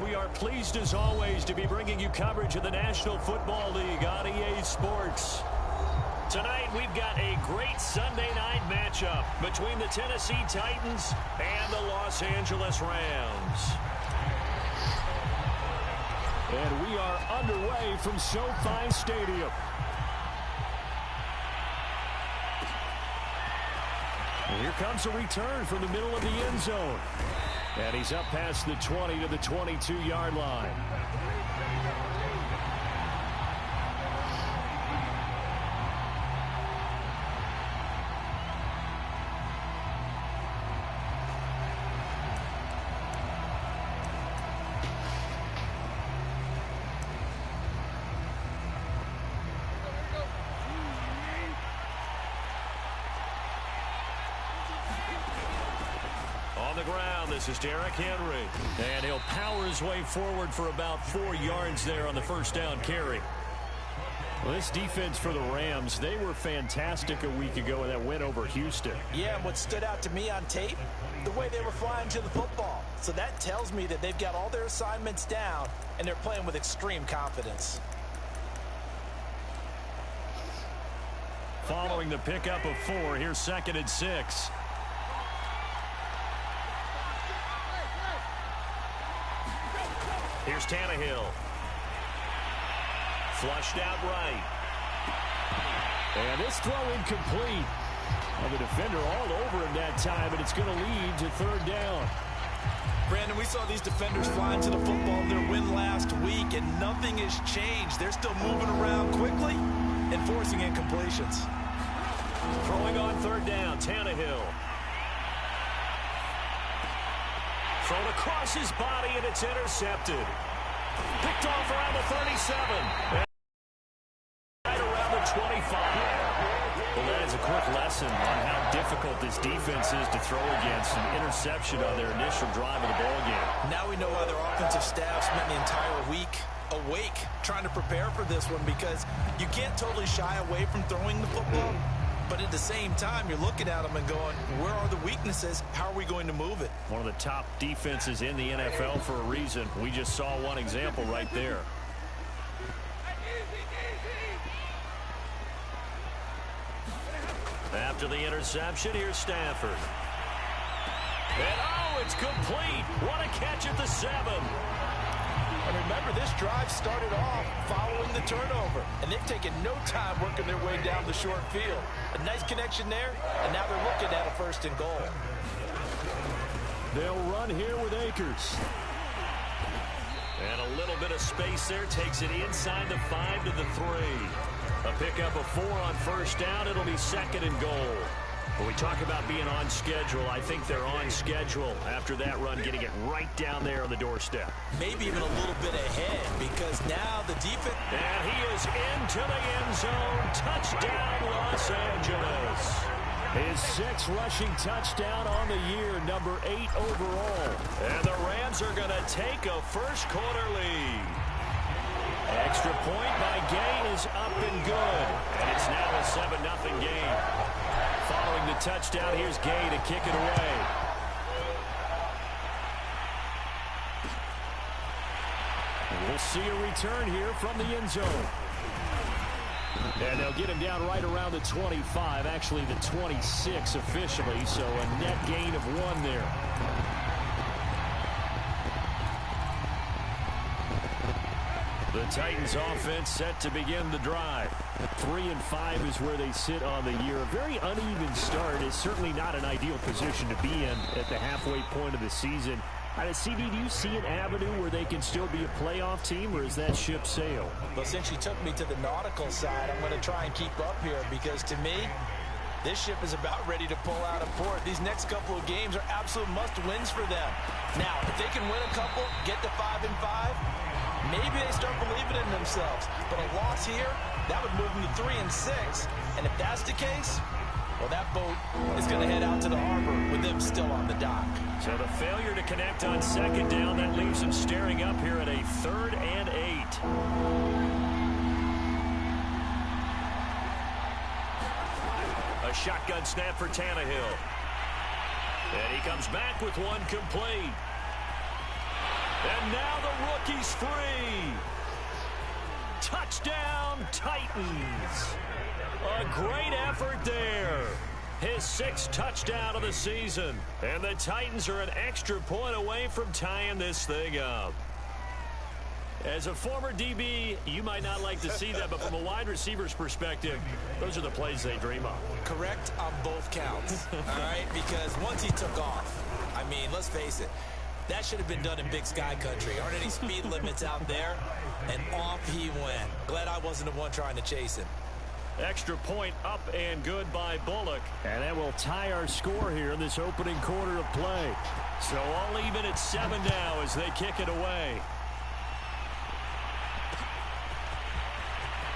we are pleased as always to be bringing you coverage of the National Football League on EA Sports. Tonight we've got a great Sunday night matchup between the Tennessee Titans and the Los Angeles Rams. And we are underway from SoFi Stadium. And here comes a return from the middle of the end zone. And he's up past the 20 to the 22-yard line. On the ground, this is Derrick Henry. And he'll power his way forward for about 4 yards there on the first down carry. Well, this defense for the Rams, they were fantastic a week ago in that win over Houston. Yeah, and what stood out to me on tape, the way they were flying to the football. So that tells me that they've got all their assignments down, and they're playing with extreme confidence. Following the pickup of 4, here's 2nd and 6. Here's Tannehill. Flushed out right. And this throw incomplete. Well, the defender all over him that time, and it's going to lead to 3rd down. Brandon, we saw these defenders flying to the football in their win last week, and nothing has changed. They're still moving around quickly and forcing incompletions. Throwing on 3rd down, Tannehill. Thrown across his body, and it's intercepted. Picked off around the 37. And right around the 25. Well, that is a quick lesson on how difficult this defense is to throw against. An interception on their initial drive of the ballgame. Now we know why their offensive staff spent the entire week awake trying to prepare for this one, because you can't totally shy away from throwing the football. But at the same time, you're looking at them and going, where are the weaknesses? How are we going to move it? One of the top defenses in the NFL for a reason. We just saw one example right there. After the interception, here's Stafford. And oh, it's complete. What a catch at the 7. And remember, this drive started off following the turnover, and they've taken no time working their way down the short field. A nice connection there, and now they're looking at a 1st and goal. They'll run here with Akers. And a little bit of space there takes it inside the 5 to the 3. A pickup of 4 on 1st down. It'll be 2nd and goal. When we talk about being on schedule, I think they're on schedule after that run, getting it right down there on the doorstep. Maybe even a little bit ahead, because now the defense... And he is into the end zone. Touchdown, Los Angeles. His 6th rushing touchdown on the year, number 8 overall. And the Rams are going to take a first-quarter lead. Extra point by Gay is up and good. And it's now a 7-0 game. Following the touchdown, here's Gay to kick it away. We'll see a return here from the end zone. And they'll get him down right around the 25, actually the 26 officially, so a net gain of 1 there. The Titans offense set to begin the drive. 3-5 is where they sit on the year. A very uneven start is certainly not an ideal position to be in at the halfway point of the season. CD, do you see an avenue where they can still be a playoff team, or is that ship sailed? Well, since you took me to the nautical side, I'm going to try and keep up here, because to me, this ship is about ready to pull out of port. These next couple of games are absolute must-wins for them. Now, if they can win a couple, get to 5-5, maybe they start believing in themselves. But a loss here, that would move them to 3-6. And if that's the case, well, that boat is going to head out to the harbor with them still on the dock. So the failure to connect on 2nd down, that leaves them staring up here at a 3rd and 8. A shotgun snap for Tannehill. And he comes back with one complete. And now the rookie's free. Touchdown, Titans. A great effort there. His 6th touchdown of the season. And the Titans are an extra point away from tying this thing up. As a former DB, you might not like to see that, but from a wide receiver's perspective, those are the plays they dream of. Correct on both counts, all right? Because once he took off, I mean, let's face it, that should have been done in Big Sky Country. Aren't any speed limits out there? And off he went. Glad I wasn't the one trying to chase him. Extra point up and good by Bullock. And that will tie our score here in this opening quarter of play. So all even at 7 now as they kick it away.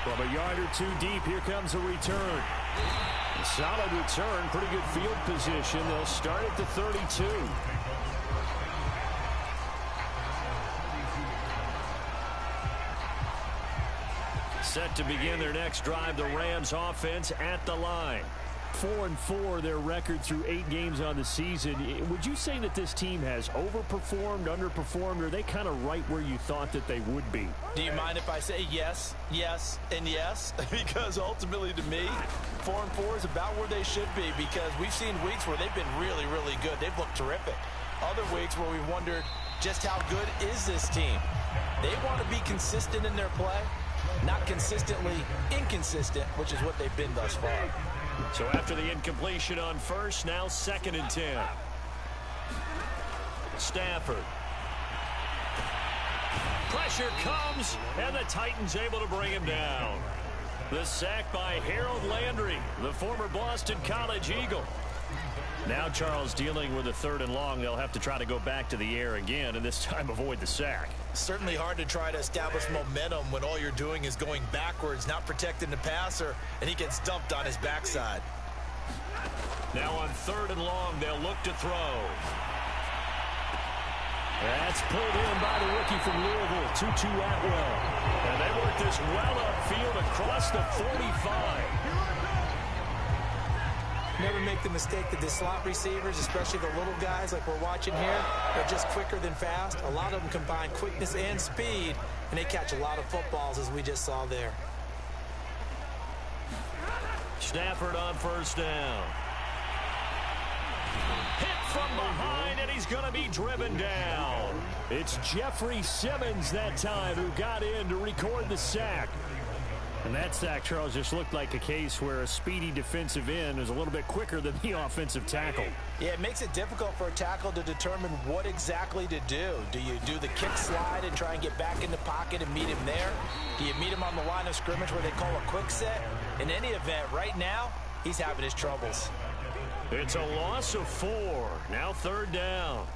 From a yard or 2 deep, here comes a return. Solid return, pretty good field position. They'll start at the 32. Set to begin their next drive, the Rams offense at the line. 4-4 their record through 8 games on the season. Would you say that this team has overperformed, underperformed, or are they kind of right where you thought that they would be? Do you mind if I say yes, yes, and yes? Because ultimately to me, 4-4 is about where they should be, because we've seen weeks where they've been really, really good. They've looked terrific. Other weeks where we wondered just how good is this team. They want to be consistent in their play, not consistently inconsistent, which is what they've been thus far. So after the incompletion on first, now 2nd and 10. Stafford. Pressure comes, and the Titans able to bring him down. The sack by Harold Landry, the former Boston College Eagle. Now Charles dealing with a 3rd and long. They'll have to try to go back to the air again, and this time avoid the sack. Certainly hard to try to establish momentum when all you're doing is going backwards, not protecting the passer, and he gets dumped on his backside. Now on 3rd and long, they'll look to throw. That's pulled in by the rookie from Louisville, Tutu Atwell. And they work this well upfield across the 45. Never make the mistake that the slot receivers, especially the little guys like we're watching here, are just quicker than fast. A lot of them combine quickness and speed, and they catch a lot of footballs, as we just saw there. Stafford on 1st down. Hit from behind, and he's going to be driven down. It's Jeffrey Simmons that time who got in to record the sack. And that sack, Charles, just looked like a case where a speedy defensive end is a little bit quicker than the offensive tackle. Yeah, it makes it difficult for a tackle to determine what exactly to do. Do you do the kick slide and try and get back in the pocket and meet him there? Do you meet him on the line of scrimmage where they call a quick set? In any event, right now, he's having his troubles. It's a loss of 4. Now 3rd down.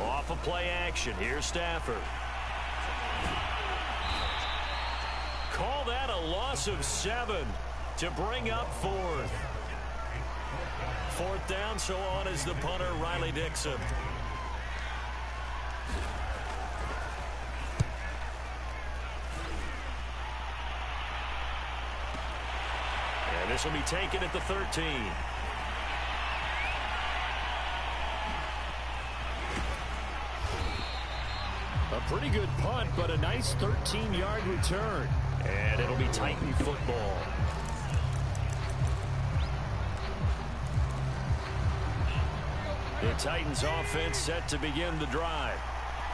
Off of play action. Here's Stafford. Call that a loss of 7 to bring up 4th. 4th down, so on is the punter, Riley Dixon. And this will be taken at the 13. A pretty good punt, but a nice 13-yard return. And it'll be Titan football. The Titans offense set to begin the drive.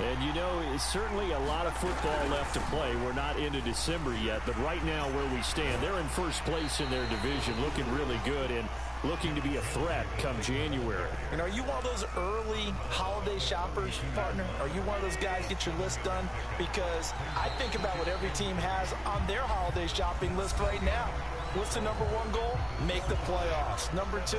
And you know, it's certainly a lot of football left to play. We're not into December yet, but right now where we stand, they're in first place in their division, looking really good and looking to be a threat come January. And are you one of those early holiday shoppers, partner? Are you one of those guys get your list done? Because I think about what every team has on their holiday shopping list right now. What's the number 1 goal? Make the playoffs. Number 2,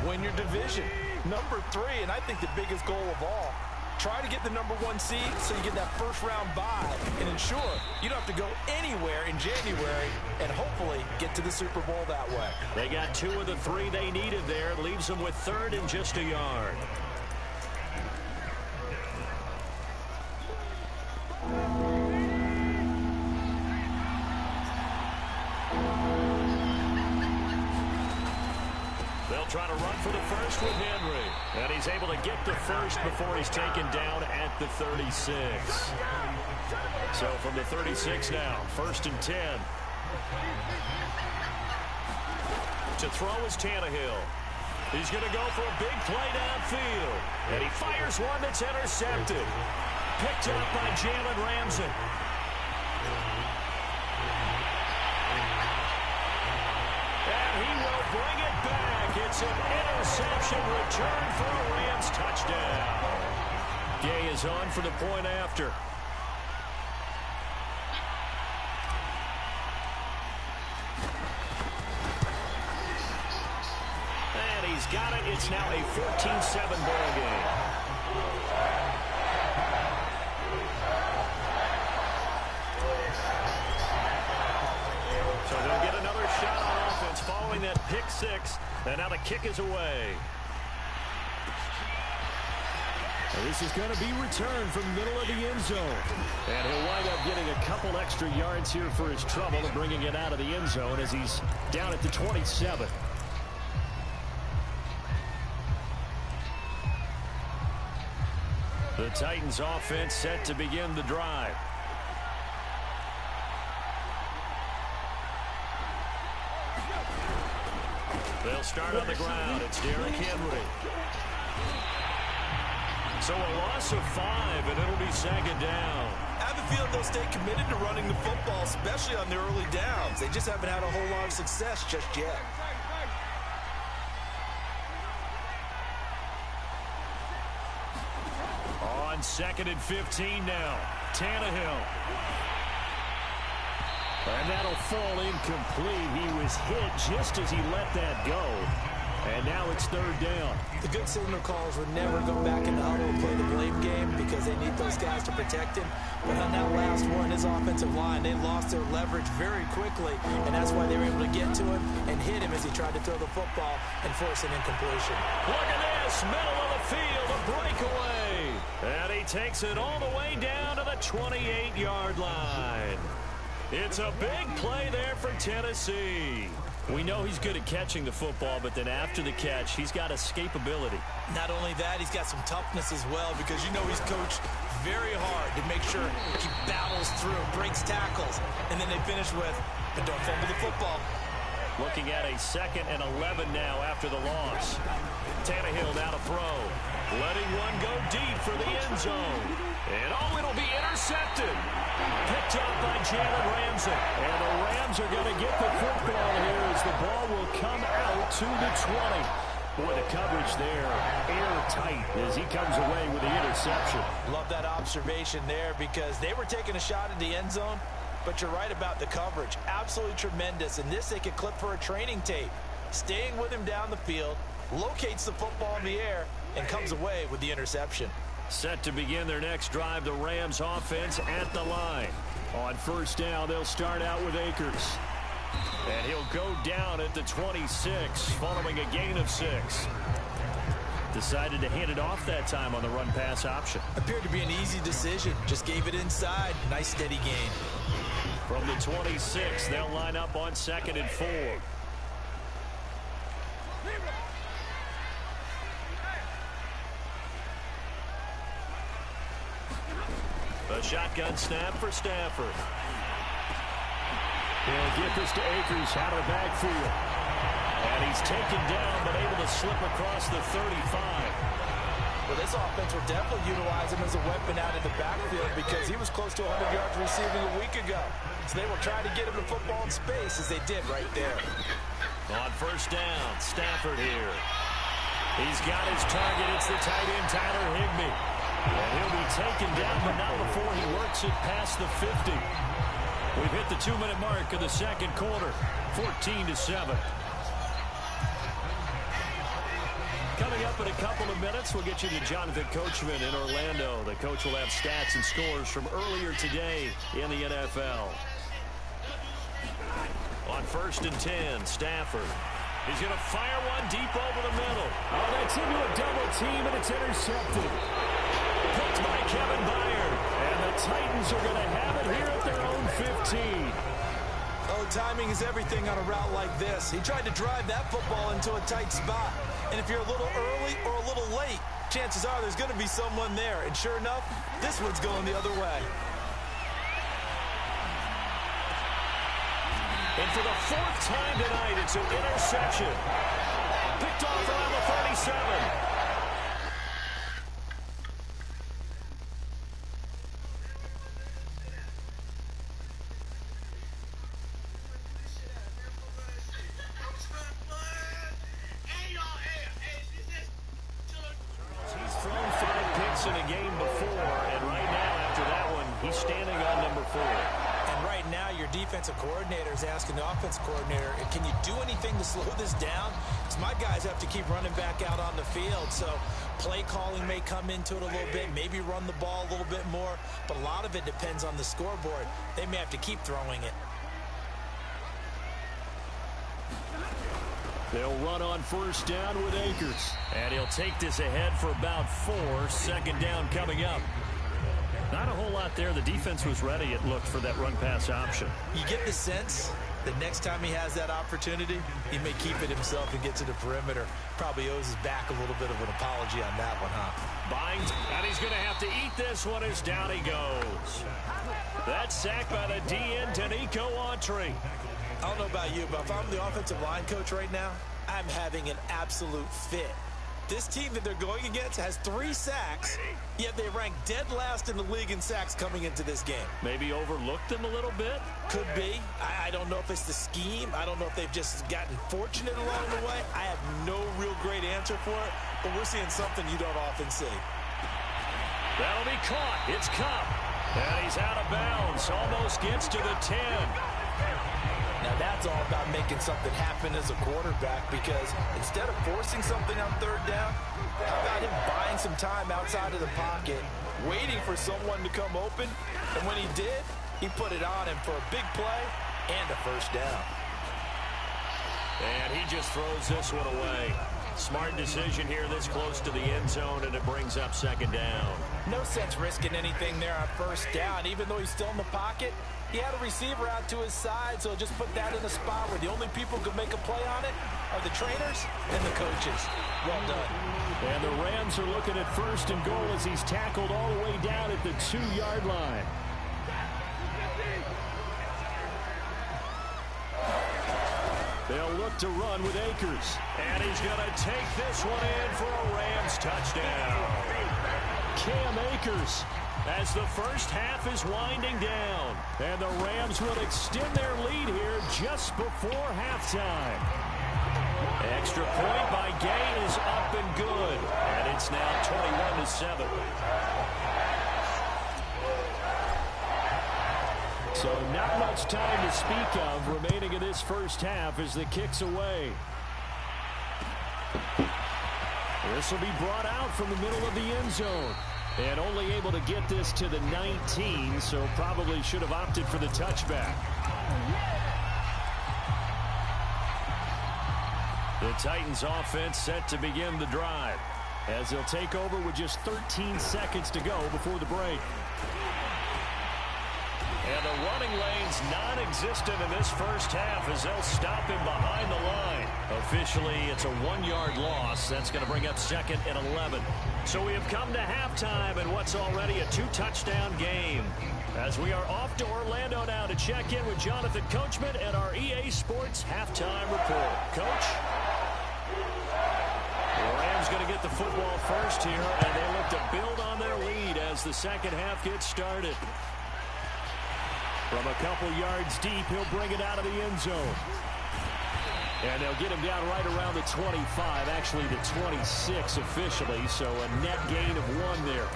win your division. Number 3, and I think the biggest goal of all, try to get the number 1 seed so you get that first-round bye and ensure you don't have to go anywhere in January and hopefully get to the Super Bowl that way. They got 2 of the 3 they needed there. Leaves them with 3rd and just a yard. They'll try to run for the first with Henry. And he's able to get the first before he's taken down at the 36. So from the 36 now, 1st and 10. To throw is Tannehill. He's going to go for a big play downfield. And he fires one that's intercepted. Picked up by Jalen Ramsey. And he will bring it back. It's an interception return for a Rams touchdown. Gay is on for the point after. And he's got it. It's now a 14-7 ball game. So they'll get another shot on offense following that pick six. And now the kick is away. This is going to be returned from the middle of the end zone. And he'll wind up getting a couple extra yards here for his trouble and bringing it out of the end zone as he's down at the 27. The Titans offense set to begin the drive. They'll start on the ground. It's Derrick Henry. So a loss of 5, and it'll be second down. I have a feeling they'll stay committed to running the football, especially on the early downs. They just haven't had a whole lot of success just yet. On 2nd and 15 now. Tannehill. And that'll fall incomplete. He was hit just as he let that go. And now it's 3rd down. The good signal calls would never go back in the huddle and play the blame game because they need those guys to protect him. But on that last one, his offensive line, they lost their leverage very quickly. And that's why they were able to get to him and hit him as he tried to throw the football and force an incompletion. Look at this, middle of the field, a breakaway. And he takes it all the way down to the 28-yard line. It's a big play there for Tennessee. We know he's good at catching the football, but then after the catch, he's got escapability. Not only that, he's got some toughness as well because you know he's coached very hard to make sure he battles through, breaks tackles, and then they finish with, but don't fumble the football. Looking at a 2nd and 11 now after the loss. Tannehill now to throw. Letting one go deep for the end zone. And it'll be intercepted. Picked up by Jalen Ramsey. And the Rams are going to get the football here as the ball will come out to the 20. Boy, the coverage there, airtight as he comes away with the interception. Love that observation there because they were taking a shot at the end zone, but you're right about the coverage. Absolutely tremendous. And this they could clip for a training tape. Staying with him down the field, locates the football in the air, and comes away with the interception. Set to begin their next drive, the Rams offense at the line. On 1st down, they'll start out with Akers. And he'll go down at the 26 following a gain of 6. Decided to hand it off that time on the run-pass option. Appeared to be an easy decision. Just gave it inside. Nice steady gain. From the 26, they'll line up on 2nd and 4. A shotgun snap for Stafford. He'll get this to Akers out of the backfield. And he's taken down but able to slip across the 35. Well, this offense will definitely utilize him as a weapon out of the backfield because he was close to 100 yards receiving a week ago. So they will try to get him the football in space as they did right there. On 1st down, Stafford here. He's got his target. It's the tight end, Tyler Higbee. And he'll be taken down, but not before he works it past the 50. We've hit the 2-minute mark of the 2nd quarter, 14-7. Coming up in a couple of minutes, we'll get you to Jonathan Coachman in Orlando. The coach will have stats and scores from earlier today in the NFL. On 1st and 10, Stafford. He's going to fire one deep over the middle. Oh, that's into a double team, and it's intercepted. Picked by Kevin Byard. And the Titans are going to have it here at their own 15. Oh, timing is everything on a route like this. He tried to drive that football into a tight spot. And if you're a little early or a little late, chances are there's going to be someone there. And sure enough, this one's going the other way. And for the fourth time tonight, it's an interception. Picked off around the 37. He's thrown 5 picks in a game before, and right now after that one, he's standing on number 4. And right now, your defensive coordinator is asking the offensive coordinator, can you do anything to slow this down? Because my guys have to keep running back out on the field. So play calling may come into it a little bit, maybe run the ball a little bit more. But a lot of it depends on the scoreboard. They may have to keep throwing it. They'll run on first down with Akers. And he'll take this ahead for about 4. Second down coming up. Not a whole lot there. The defense was ready, it looked, for that run-pass option. You get the sense that next time he has that opportunity, he may keep it himself and get to the perimeter. Probably owes his back a little bit of an apology on that one, huh? Binds, and he's going to have to eat this one as down he goes. That's sacked by the DN, Danico Autry. I don't know about you, but if I'm the offensive line coach right now, I'm having an absolute fit. This team that they're going against has 3 sacks, yet they rank dead last in the league in sacks coming into this game. Maybe overlooked them a little bit? Could be. I don't know if it's the scheme. I don't know if they've just gotten fortunate along the way. I have no real great answer for it, but we're seeing something you don't often see. That'll be caught. It's Cup. And he's out of bounds. Almost gets to the 10. Now that's all about making something happen as a quarterback, because instead of forcing something on third down, how about him buying some time outside of the pocket, waiting for someone to come open, and when he did, he put it on him for a big play and a first down. And he just throws this one away. Smart decision here this close to the end zone, and it brings up second down. No sense risking anything there on first down. Even though he's still in the pocket, he had a receiver out to his side, so just put that in a spot where the only people who can make a play on it are the trainers and the coaches. Well done. And the Rams are looking at first and goal as he's tackled all the way down at the 2-yard line. They'll look to run with Akers. And he's going to take this one in for a Rams touchdown. Cam Akers. As the first half is winding down. And the Rams will extend their lead here just before halftime. Extra point by Gay is up and good. And it's now 21-7. So not much time to speak of remaining in this first half as the kick's away. This will be brought out from the middle of the end zone. And only able to get this to the 19, so probably should have opted for the touchback. The Titans offense set to begin the drive, as they'll take over with just 13 seconds to go before the break. And the running lane's non-existent in this first half as they'll stop him behind the line. Officially, it's a 1-yard loss. That's going to bring up second and 11. So we have come to halftime in what's already a 2-touchdown game. As we are off to Orlando now to check in with Jonathan Coachman and our EA Sports halftime report. Coach? The Rams going to get the football first here, and they look to build on their lead as the second half gets started. From a couple yards deep, he'll bring it out of the end zone. And they'll get him down right around the 25, actually the 26 officially, so a net gain of 1 there.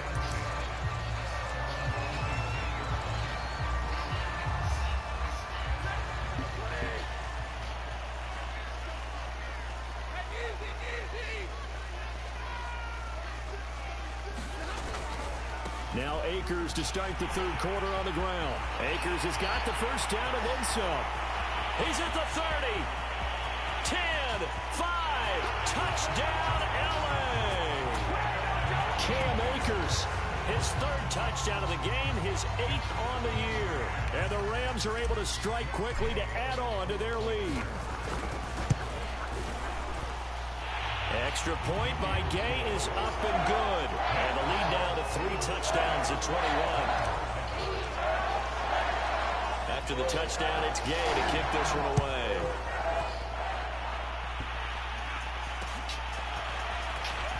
Now Akers to start the third quarter on the ground. Akers has got the first down and then some. He's at the 30. 10, 5, touchdown LA. Cam Akers His third touchdown of the game, his 8th on the year. And the Rams are able to strike quickly to add on to their lead. Extra point by Gay is up and good. And the lead now to 3 touchdowns at 21. After the touchdown, it's Gay to kick this one away.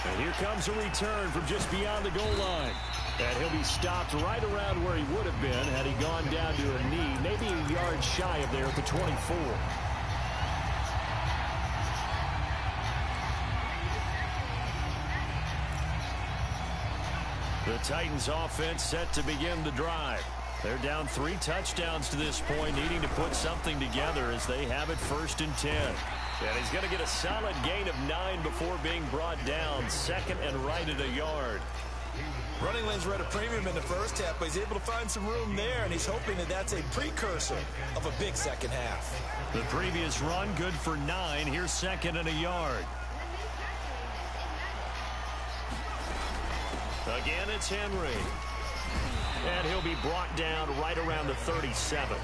And here comes a return from just beyond the goal line. And he'll be stopped right around where he would have been had he gone down to a knee, maybe a yard shy of there at the 24. The Titans offense set to begin the drive. They're down 3 touchdowns to this point, needing to put something together as they have it 1st and 10. And he's going to get a solid gain of 9 before being brought down, 2nd and right at a yard. Running lanes were at a premium in the first half, but he's able to find some room there, and he's hoping that that's a precursor of a big second half. The previous run good for 9. Here's 2nd and a yard. Again, it's Henry. And he'll be brought down right around the 37.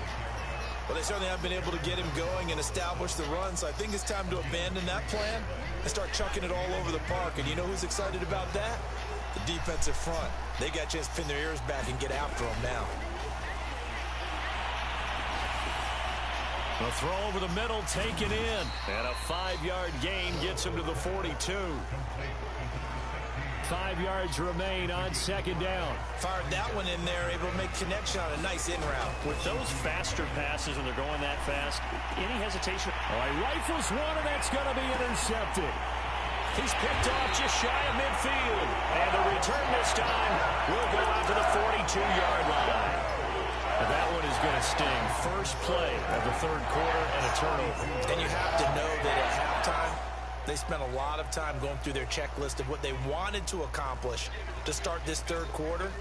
Well, they certainly have been able to get him going and establish the run, so I think it's time to abandon that plan and start chucking it all over the park. And you know who's excited about that? The defensive front. They got a chance to pin their ears back and get after him now. A throw over the middle, taken in. And a 5-yard gain gets him to the 42. 5 yards remain on 2nd down. Fired that one in there, able to make connection on a nice in route. With those faster passes when they're going that fast, any hesitation? Oh, he rifles one, and that's going to be intercepted. He's picked off just shy of midfield. And the return this time will go out to the 42-yard line. And that one is going to sting. First play of the 3rd quarter and a turnover. And you have to know that at halftime, they spent a lot of time going through their checklist of what they wanted to accomplish to start this 3rd quarter.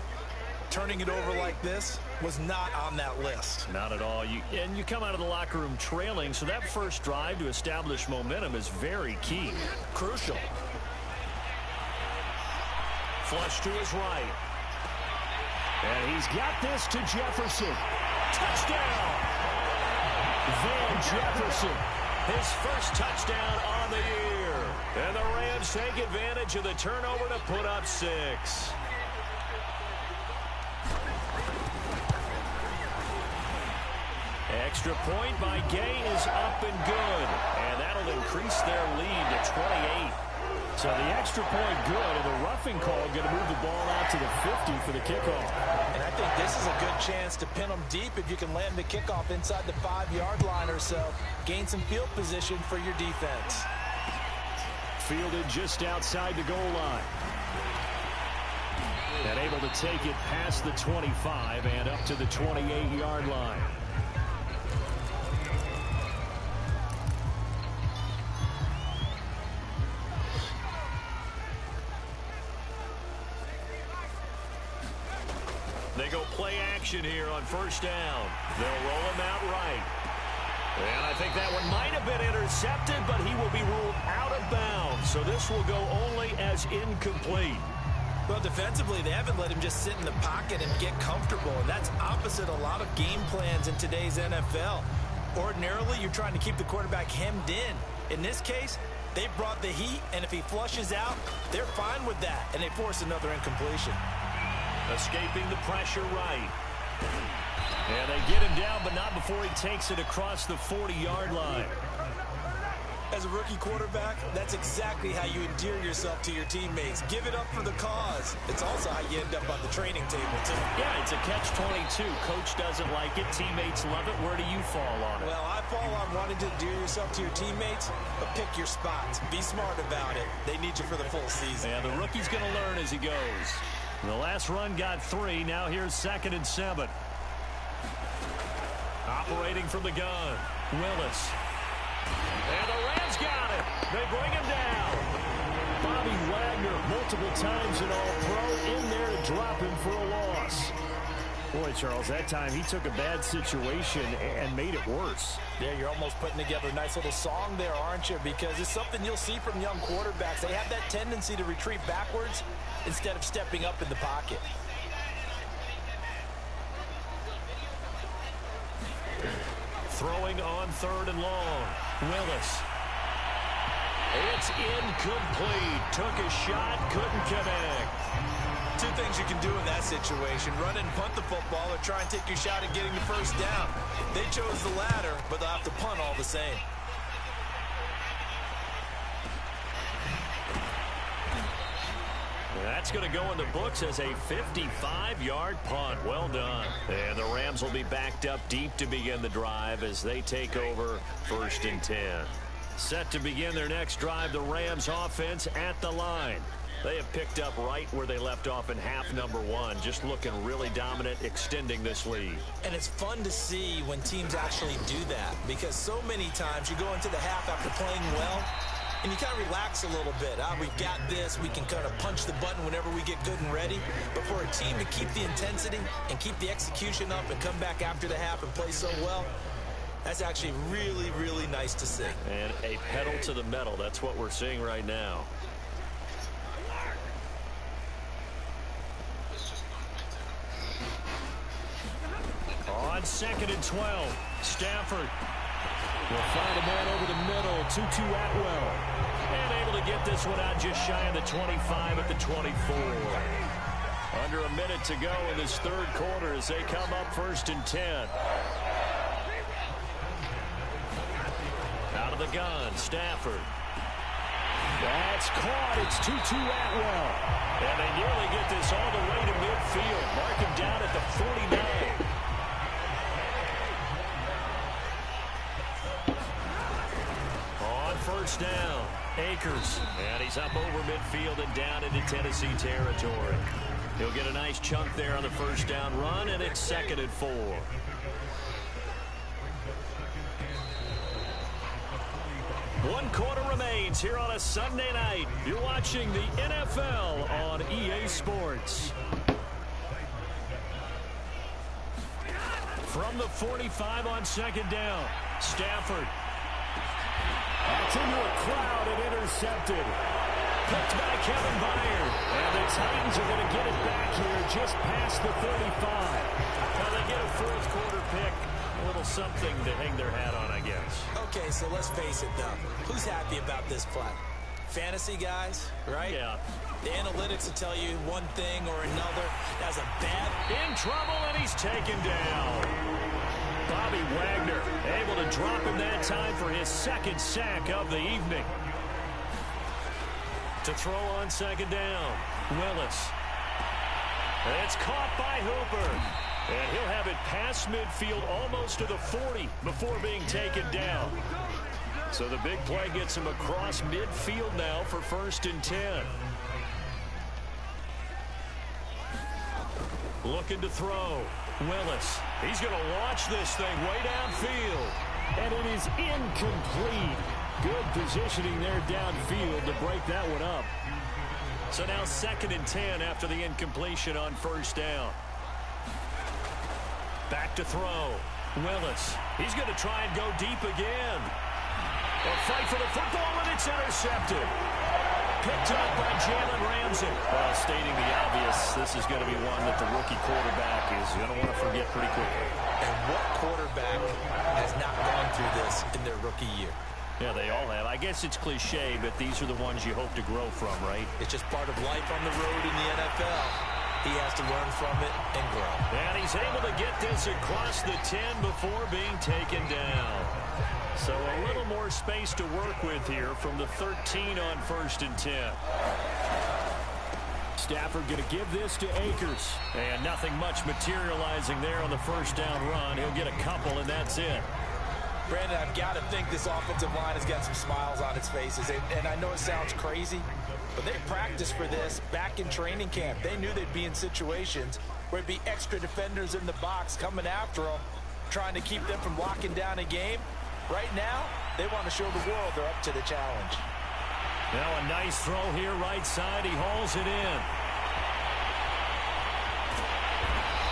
Turning it over like this was not on that list. Not at all. And you come out of the locker room trailing, so that first drive to establish momentum is very key. Crucial. Flush to his right. And he's got this to Jefferson. Touchdown! Van Jefferson. His first touchdown on the year. And the Rams take advantage of the turnover to put up 6. Extra point by Gay is up and good. And that'll increase their lead to 28. So the extra point good, and the roughing call going to move the ball out to the 50 for the kickoff. And I think this is a good chance to pin them deep if you can land the kickoff inside the 5-yard line or so. Gain some field position for your defense. Fielded just outside the goal line. And able to take it past the 25 and up to the 28-yard line. They go play action here on 1st down. They'll roll him out right. And I think that one might have been intercepted, but he will be ruled out of bounds. So this will go only as incomplete. Well, defensively, they haven't let him just sit in the pocket and get comfortable. And that's opposite a lot of game plans in today's NFL. Ordinarily, you're trying to keep the quarterback hemmed in. In this case, they brought the heat, and if he flushes out, they're fine with that. And they force another incompletion. Escaping the pressure right. And they get him down, but not before he takes it across the 40-yard line. As a rookie quarterback, that's exactly how you endear yourself to your teammates. Give it up for the cause. It's also how you end up on the training table, too. Yeah, it's a catch-22. Coach doesn't like it. Teammates love it. Where do you fall on it? Well, I fall on wanting to endear yourself to your teammates, but pick your spots. Be smart about it. They need you for the full season. And the rookie's going to learn as he goes. The last run got 3. Now here's 2nd and 7. Operating from the gun, Willis. And the Rams got it. They bring him down. Bobby Wagner, multiple times an All-Pro, in there to drop him for a loss. Boy, Charles, that time he took a bad situation and made it worse. Yeah, you're almost putting together a nice little song there, aren't you? Because it's something you'll see from young quarterbacks. They have that tendency to retreat backwards instead of stepping up in the pocket. Throwing on 3rd and long. Willis. It's incomplete. Took a shot, couldn't connect. Two things you can do in that situation: run and punt the football, or try and take your shot at getting the first down. They chose the latter, but they'll have to punt all the same. That's going to go in the books as a 55-yard punt. Well done. And the Rams will be backed up deep to begin the drive as they take over 1st and 10. Set to begin their next drive, the Rams offense at the line. They have picked up right where they left off in half number 1, just looking really dominant, extending this lead. And it's fun to see when teams actually do that, because so many times you go into the half after playing well, and you kind of relax a little bit. We've got this. We can kind of punch the button whenever we get good and ready. But for a team to keep the intensity and keep the execution up and come back after the half and play so well, that's actually really, really nice to see. And a pedal to the metal. That's what we're seeing right now. On 2nd and 12, Stafford will find a man over the middle. 2-2 Atwell. And able to get this one out just shy of the 25 at the 24. Under a minute to go in this 3rd quarter as they come up 1st and 10. Out of the gun, Stafford. That's caught. It's 2-2 Atwell. And they nearly get this all the way to midfield. Mark him down at the 49. On 1st down, Akers. And he's up over midfield and down into Tennessee territory. He'll get a nice chunk there on the 1st down run, and it's 2nd and 4. One quarter remains here on a Sunday night. You're watching the NFL on EA Sports. From the 45 on 2nd down, Stafford. That's into a crowd and intercepted. Picked by Kevin Byard. And the Titans are going to get it back here just past the 35. Now they get a 4th quarter pick. A little something to hang their hat on, I guess. Okay, so let's face it, though. Who's happy about this play? Fantasy guys, right? Yeah. The analytics will tell you one thing or another. That's a bad... In trouble, and he's taken down. Bobby Wagner able to drop him that time for his 2nd sack of the evening. To throw on 2nd down, Willis. It's caught by Hooper. And he'll have it past midfield almost to the 40 before being taken down. So the big play gets him across midfield now for 1st and 10. Looking to throw. Willis. He's going to launch this thing way downfield. And it is incomplete. Good positioning there downfield to break that one up. So now 2nd and 10 after the incompletion on 1st down. Back to throw. Willis. He's going to try and go deep again. A fight for the football, and it's intercepted. Picked up by Jalen Ramsey. Well, stating the obvious, this is going to be one that the rookie quarterback is going to want to forget pretty quickly. And what quarterback has not gone through this in their rookie year? Yeah, they all have. I guess it's cliche, but these are the ones you hope to grow from, right? It's just part of life on the road in the NFL. He has to learn from it and grow. And he's able to get this across the 10 before being taken down. So a little more space to work with here from the 13 on 1st and 10. Stafford going to give this to Akers. And nothing much materializing there on the 1st down run. He'll get a couple, and that's it. Brandon, I've got to think this offensive line has got some smiles on its faces. And I know it sounds crazy, but they practiced for this back in training camp. They knew they'd be in situations where it'd be extra defenders in the box coming after them, trying to keep them from locking down a game. Right now, they want to show the world they're up to the challenge. Now a nice throw here right side. He hauls it in.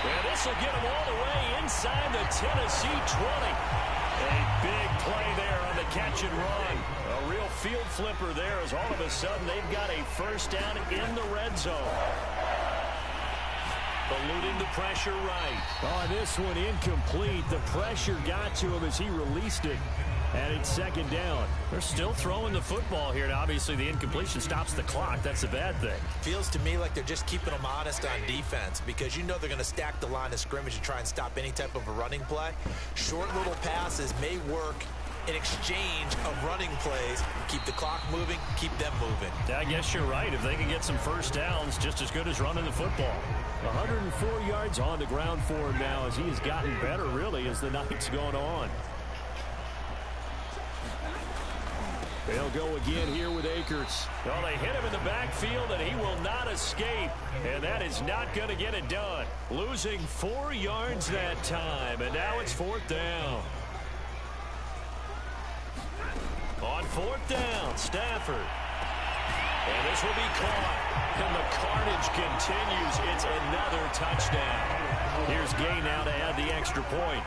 And this will get him all the way inside the Tennessee 20. A big play there on the catch and run. A real field flipper there as all of a sudden they've got a 1st down in the red zone. eluding the pressure right. Oh, this one incomplete. The pressure got to him as he released it. And it's second down. They're still throwing the football here. Now, obviously, the incompletion stops the clock. That's a bad thing. Feels to me like they're just keeping them honest on defense because you know they're going to stack the line of scrimmage and try and stop any type of a running play. Short little passes may work in exchange of running plays. Keep the clock moving, keep them moving. I guess you're right. If they can get some first downs, just as good as running the football. 104 yards on the ground for him now as he has gotten better, really, as the night's going on. They'll go again here with Akers. Well, they hit him in the backfield, and he will not escape. And that is not going to get it done. Losing 4 yards that time, and now it's fourth down. On fourth down, Stafford. And this will be caught. And the carnage continues. It's another touchdown. Here's Gay now to add the extra point.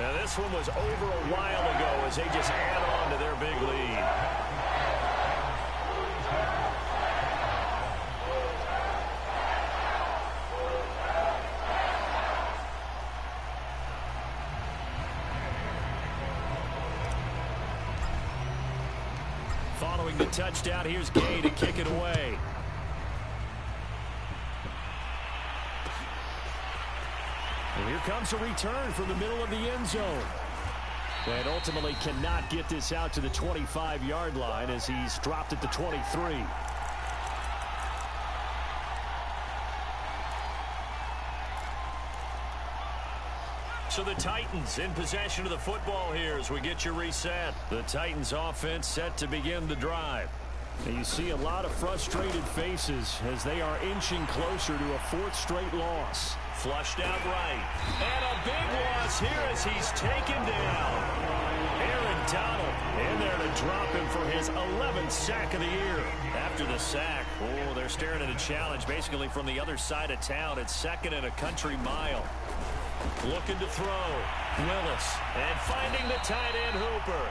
Now this one was over a while ago as they just add on to their big lead. Following the touchdown, here's Gay to kick it away. And here comes a return from the middle of the end zone. And ultimately cannot get this out to the 25-yard line as he's dropped at the 23. So the Titans in possession of the football here as we get you reset. The Titans offense set to begin the drive. And you see a lot of frustrated faces as they are inching closer to a fourth straight loss. Flushed out right. And a big loss here as he's taken down. Aaron Donald in there to drop him for his 11th sack of the year. After the sack, oh, they're staring at a challenge basically from the other side of town. It's second and a country mile. Looking to throw. Willis. And finding the tight end Hooper.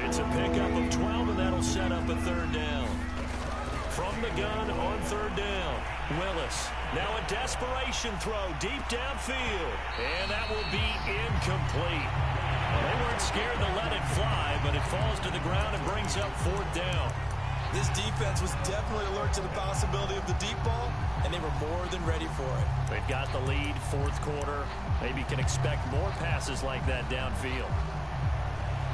It's a pickup of 12, and that'll set up a third down. From the gun on third down. Willis. Now a desperation throw deep downfield. And that will be incomplete. Well, they weren't scared to let it fly, but it falls to the ground and brings up fourth down. This defense was definitely alert to the possibility of the deep ball, and they were more than ready for it. They've got the lead, fourth quarter. Maybe can expect more passes like that downfield.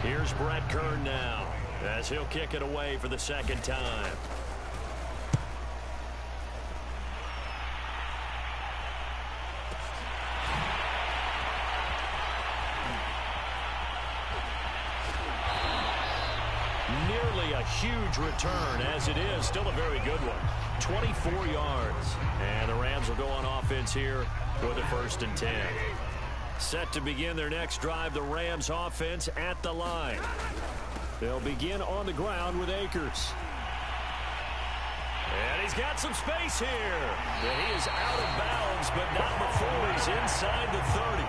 Here's Brett Kern now as he'll kick it away for the second time. Nearly a huge return as it is. Still a very good one. 24 yards. And the Rams will go on offense here for the first and 10. Set to begin their next drive, the Rams offense at the line. They'll begin on the ground with Akers. And he's got some space here. And he is out of bounds, but not before he's inside the 30.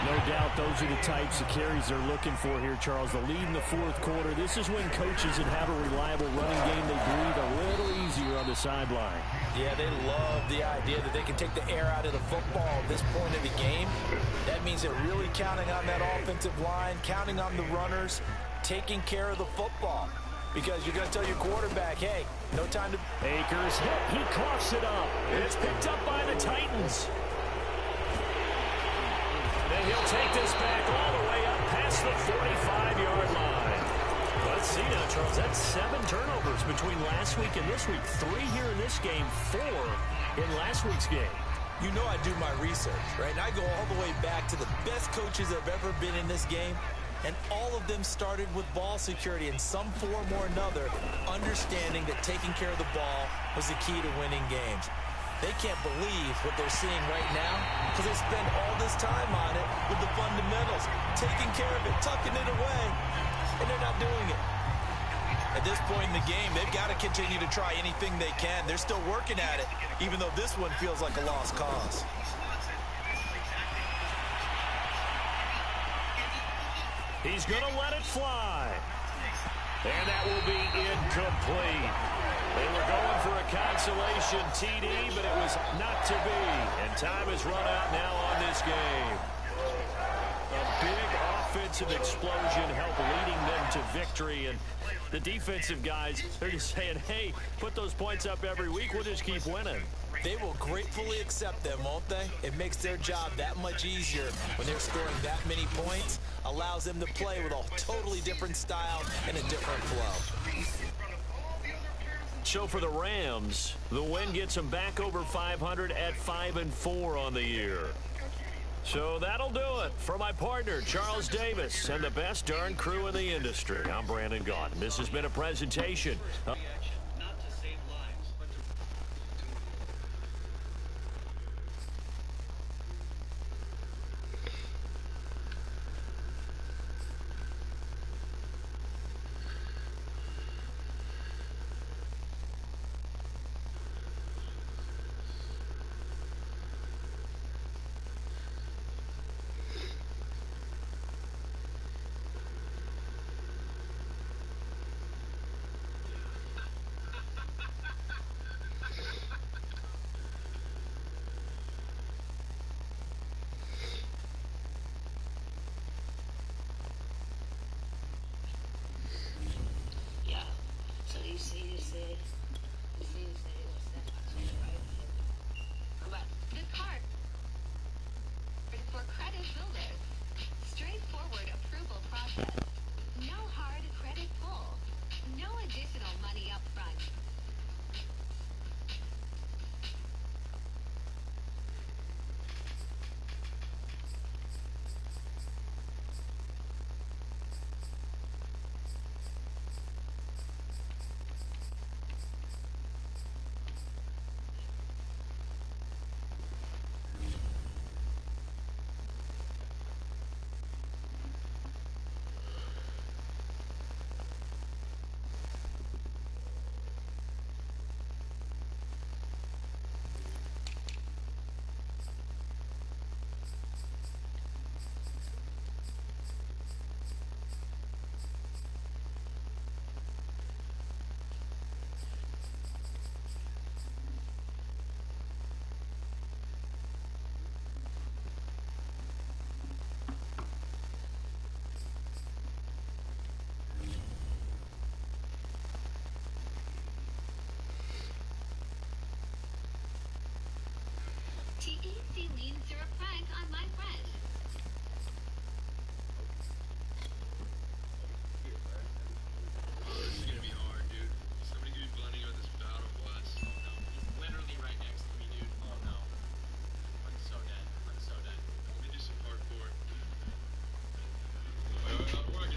No doubt those are the types of carries they're looking for here, Charles. The lead in the fourth quarter. This is when coaches that have a reliable running game, they breathe a little easier on the sideline. Yeah, they love the idea that they can take the air out of the football at this point of the game. That means they're really counting on that offensive line, counting on the runners, taking care of the football. Because you're going to tell your quarterback, hey, no time to... Akers hit. He coughs it up. It's picked up by the Titans. And he'll take this back all the way up past the 45-yard line. Let's see now, Charles. That's 7 turnovers between last week and this week. 3 here in this game, 4 in last week's game. You know I do my research, right? And I go all the way back to the best coaches that have ever been in this game. And all of them started with ball security in some form or another, understanding that taking care of the ball was the key to winning games. They can't believe what they're seeing right now because they spend all this time on it with the fundamentals, taking care of it, tucking it away, and they're not doing it. At this point in the game, they've got to continue to try anything they can. They're still working at it, even though this one feels like a lost cause. He's going to let it fly. And that will be incomplete. They were going for a consolation TD, but it was not to be. And time has run out now on this game. A big offensive explosion helped leading them to victory. And the defensive guys, they're just saying, hey, put those points up every week. We'll just keep winning. They will gratefully accept them, won't they? It makes their job that much easier when they're scoring that many points. Allows them to play with a totally different style and a different flow. So for the Rams, the win gets them back over 500 at 5-4 on the year. So that'll do it for my partner, Charles Davis, and the best darn crew in the industry. I'm Brandon Gaudin. This has been a presentation. TEC leans through a prank on my friend. This is gonna be hard, dude. Somebody could be blending with this bout of us. Oh no. He's literally right next to me, dude. Oh no. I'm so dead. I'm so dead. Let me do some parkour. Wait, wait, wait,